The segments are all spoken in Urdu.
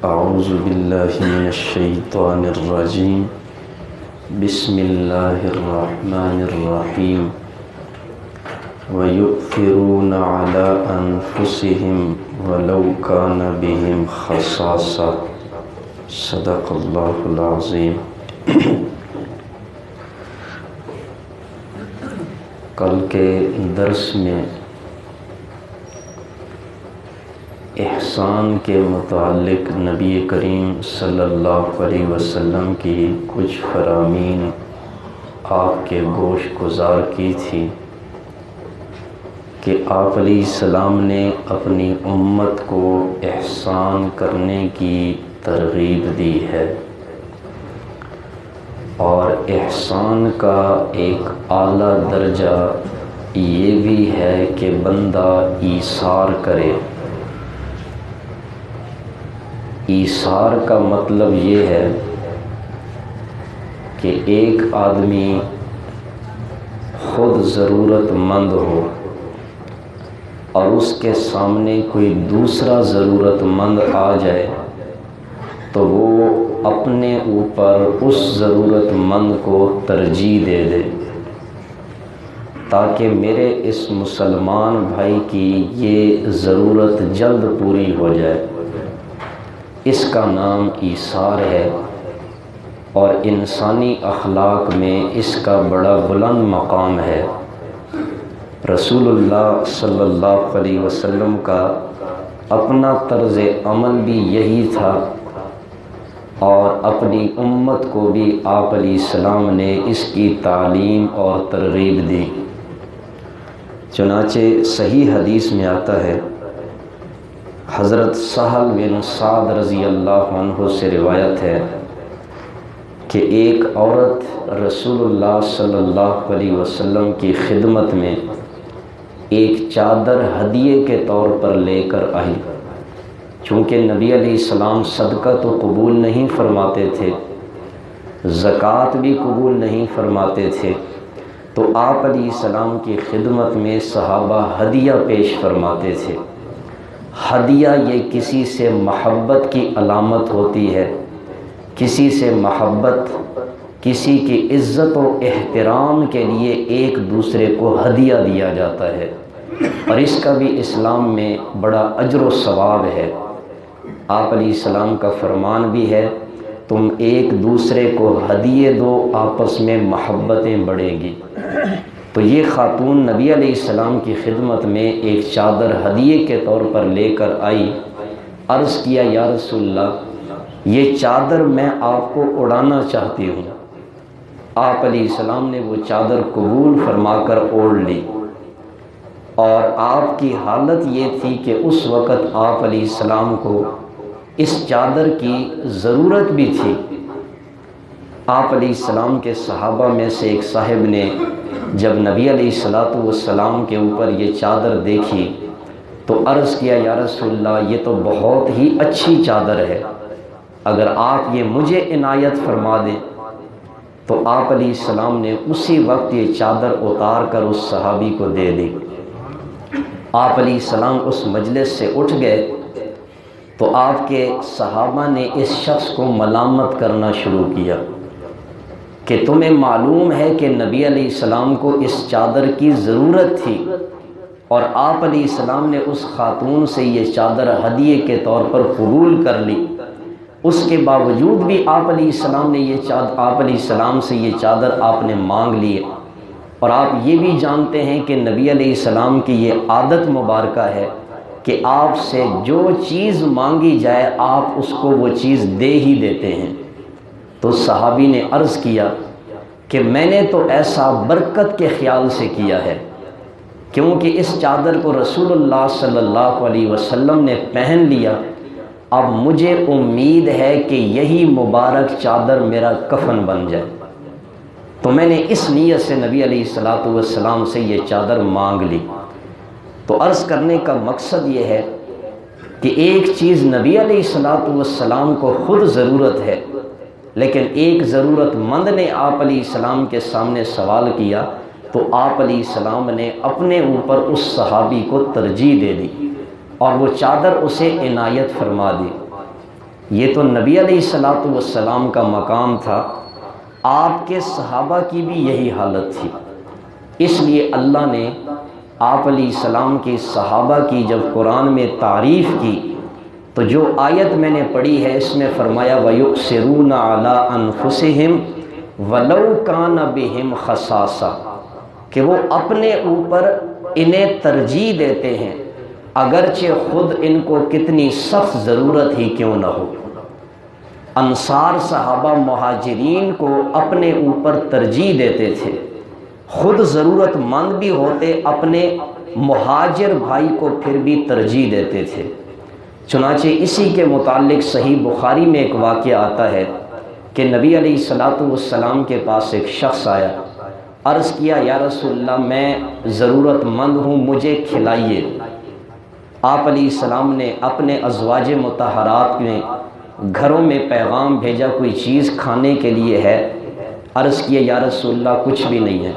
اعوذ باللہ من الشیطان الرجیم بسم اللہ الرحمن الرحیم وَيُؤْثِرُونَ عَلَىٰ أَنفُسِهِمْ وَلَوْ كَانَ بِهِمْ خَصَاصَةٌ صدق اللہ العظیم۔ کل کے درس میں احسان کے متعلق نبی کریم صلی اللہ علیہ وسلم کی کچھ فرامین آپ کے گوش گزار کی تھی کہ آپ علیہ السلام نے اپنی امت کو احسان کرنے کی ترغیب دی ہے، اور احسان کا ایک اعلیٰ درجہ یہ بھی ہے کہ بندہ ایثار کرے۔ ایثار کا مطلب یہ ہے کہ ایک آدمی خود ضرورت مند ہو اور اس کے سامنے کوئی دوسرا ضرورت مند آ جائے تو وہ اپنے اوپر اس ضرورت مند کو ترجیح دے دے، تاکہ میرے اس مسلمان بھائی کی یہ ضرورت جلد پوری ہو جائے۔ اس کا نام ایثار ہے، اور انسانی اخلاق میں اس کا بڑا بلند مقام ہے۔ رسول اللہ صلی اللہ علیہ وسلم کا اپنا طرز عمل بھی یہی تھا، اور اپنی امت کو بھی آپ علیہ السلام نے اس کی تعلیم اور ترغیب دی۔ چنانچہ صحیح حدیث میں آتا ہے، حضرت سہل بن سعد رضی اللہ عنہ سے روایت ہے کہ ایک عورت رسول اللہ صلی اللہ علیہ وسلم کی خدمت میں ایک چادر ہدیے کے طور پر لے کر آئی۔ چونکہ نبی علیہ السلام صدقہ تو قبول نہیں فرماتے تھے، زکوٰۃ بھی قبول نہیں فرماتے تھے، تو آپ علیہ السلام کی خدمت میں صحابہ ہدیہ پیش فرماتے تھے۔ ہدیہ یہ کسی سے محبت کی علامت ہوتی ہے، کسی سے محبت، کسی کی عزت و احترام کے لیے ایک دوسرے کو ہدیہ دیا جاتا ہے، اور اس کا بھی اسلام میں بڑا اجر و ثواب ہے۔ آپ علیہ السلام کا فرمان بھی ہے، تم ایک دوسرے کو ہدیے دو، آپس میں محبتیں بڑھیں گی۔ تو یہ خاتون نبی علیہ السلام کی خدمت میں ایک چادر ہدیے کے طور پر لے کر آئی۔ عرض کیا، یا رسول اللہ، یہ چادر میں آپ کو اڑانا چاہتی ہوں۔ آپ علیہ السلام نے وہ چادر قبول فرما کر اوڑھ لی، اور آپ کی حالت یہ تھی کہ اس وقت آپ علیہ السلام کو اس چادر کی ضرورت بھی تھی۔ آپ علیہ السلام کے صحابہ میں سے ایک صاحب نے جب نبی علیہ السلام کے اوپر یہ چادر دیکھی تو عرض کیا، یا رسول اللہ، یہ تو بہت ہی اچھی چادر ہے، اگر آپ یہ مجھے عنایت فرما دیں۔ تو آپ علیہ السلام نے اسی وقت یہ چادر اتار کر اس صحابی کو دے دی۔ آپ علیہ السلام اس مجلس سے اٹھ گئے تو آپ کے صحابہ نے اس شخص کو ملامت کرنا شروع کیا کہ تمہیں معلوم ہے کہ نبی علیہ السلام کو اس چادر کی ضرورت تھی، اور آپ علیہ السلام نے اس خاتون سے یہ چادر ہدیے کے طور پر قبول کر لی، اس کے باوجود بھی آپ علیہ السلام سے یہ چادر آپ نے مانگ لی۔ اور آپ یہ بھی جانتے ہیں کہ نبی علیہ السلام کی یہ عادت مبارکہ ہے کہ آپ سے جو چیز مانگی جائے آپ اس کو وہ چیز دے ہی دیتے ہیں۔ تو صحابی نے عرض کیا کہ میں نے تو ایسا برکت کے خیال سے کیا ہے، کیونکہ اس چادر کو رسول اللہ صلی اللہ علیہ وسلم نے پہن لیا، اب مجھے امید ہے کہ یہی مبارک چادر میرا کفن بن جائے۔ تو میں نے اس نیت سے نبی علیہ السلام سے یہ چادر مانگ لی۔ تو عرض کرنے کا مقصد یہ ہے کہ ایک چیز نبی علیہ السلام کو خود ضرورت ہے، لیکن ایک ضرورت مند نے آپ علیہ السلام کے سامنے سوال کیا تو آپ علیہ السلام نے اپنے اوپر اس صحابی کو ترجیح دے دی اور وہ چادر اسے عنایت فرما دی۔ یہ تو نبی علیہ الصلوۃ والسلام کا مقام تھا، آپ کے صحابہ کی بھی یہی حالت تھی، اس لیے اللہ نے آپ علیہ السلام کے صحابہ کی جب قرآن میں تعریف کی تو جو آیت میں نے پڑھی ہے اس میں فرمایا وَيُؤْثِرُونَ عَلَىٰ أَنفُسِهِمْ وَلَوْ كَانَ بِهِمْ خَصَاصَةٌ، کہ وہ اپنے اوپر انہیں ترجیح دیتے ہیں اگرچہ خود ان کو کتنی سخت ضرورت ہی کیوں نہ ہو۔ انصار صحابہ مہاجرین کو اپنے اوپر ترجیح دیتے تھے، خود ضرورت مند بھی ہوتے اپنے مہاجر بھائی کو پھر بھی ترجیح دیتے تھے۔ چنانچہ اسی کے متعلق صحیح بخاری میں ایک واقعہ آتا ہے کہ نبی علیہ الصلوۃ والسلام کے پاس ایک شخص آیا، عرض کیا یا رسول اللہ میں ضرورت مند ہوں، مجھے کھلائیے۔ آپ علیہ السلام نے اپنے ازواج مطہرات میں گھروں میں پیغام بھیجا کوئی چیز کھانے کے لیے ہے؟ عرض کیا یا رسول اللہ کچھ بھی نہیں ہے۔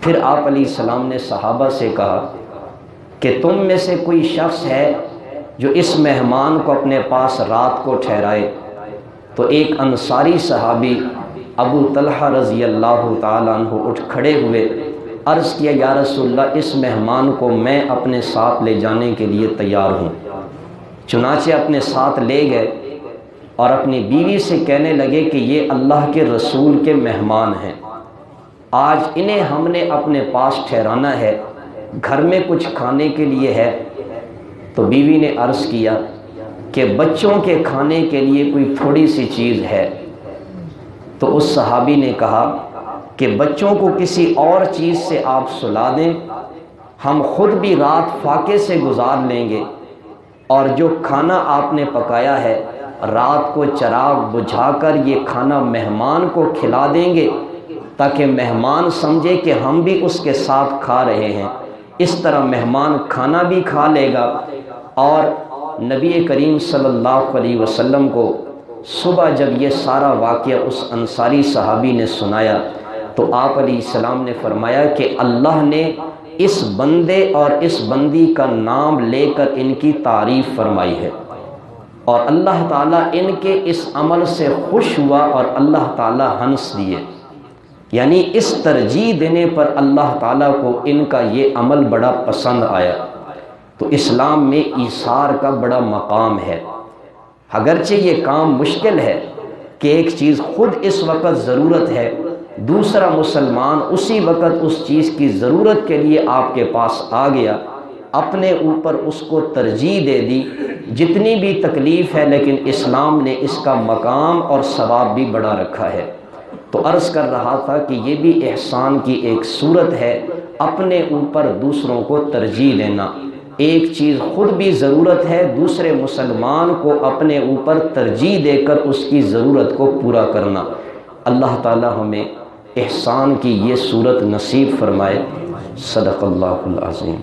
پھر آپ علیہ السلام نے صحابہ سے کہا کہ تم میں سے کوئی شخص ہے جو اس مہمان کو اپنے پاس رات کو ٹھہرائے؟ تو ایک انصاری صحابی ابو طلحہ رضی اللہ تعالیٰ عنہ اٹھ کھڑے ہوئے، عرض کیا یا رسول اللہ اس مہمان کو میں اپنے ساتھ لے جانے کے لیے تیار ہوں۔ چنانچہ اپنے ساتھ لے گئے اور اپنی بیوی سے کہنے لگے کہ یہ اللہ کے رسول کے مہمان ہیں، آج انہیں ہم نے اپنے پاس ٹھہرانا ہے، گھر میں کچھ کھانے کے لیے ہے؟ تو بیوی نے عرض کیا کہ بچوں کے کھانے کے لیے کوئی تھوڑی سی چیز ہے۔ تو اس صحابی نے کہا کہ بچوں کو کسی اور چیز سے آپ سلا دیں، ہم خود بھی رات فاقے سے گزار لیں گے، اور جو کھانا آپ نے پکایا ہے رات کو چراغ بجھا کر یہ کھانا مہمان کو کھلا دیں گے تاکہ مہمان سمجھے کہ ہم بھی اس کے ساتھ کھا رہے ہیں۔ اس طرح مہمان کھانا بھی کھا لے گا۔ اور نبی کریم صلی اللہ علیہ وسلم کو صبح جب یہ سارا واقعہ اس انصاری صحابی نے سنایا تو آپ علیہ السلام نے فرمایا کہ اللہ نے اس بندے اور اس بندی کا نام لے کر ان کی تعریف فرمائی ہے، اور اللہ تعالیٰ ان کے اس عمل سے خوش ہوا اور اللہ تعالیٰ ہنس دیے، یعنی اس ترجیح دینے پر اللہ تعالیٰ کو ان کا یہ عمل بڑا پسند آیا۔ تو اسلام میں ایثار کا بڑا مقام ہے، اگرچہ یہ کام مشکل ہے کہ ایک چیز خود اس وقت ضرورت ہے، دوسرا مسلمان اسی وقت اس چیز کی ضرورت کے لیے آپ کے پاس آ گیا، اپنے اوپر اس کو ترجیح دے دی، جتنی بھی تکلیف ہے لیکن اسلام نے اس کا مقام اور ثواب بھی بڑا رکھا ہے۔ تو عرض کر رہا تھا کہ یہ بھی احسان کی ایک صورت ہے، اپنے اوپر دوسروں کو ترجیح دینا۔ ایک چیز خود بھی ضرورت ہے، دوسرے مسلمان کو اپنے اوپر ترجیح دے کر اس کی ضرورت کو پورا کرنا۔ اللہ تعالی ہمیں احسان کی یہ صورت نصیب فرمائے۔ صدق اللہ العظیم۔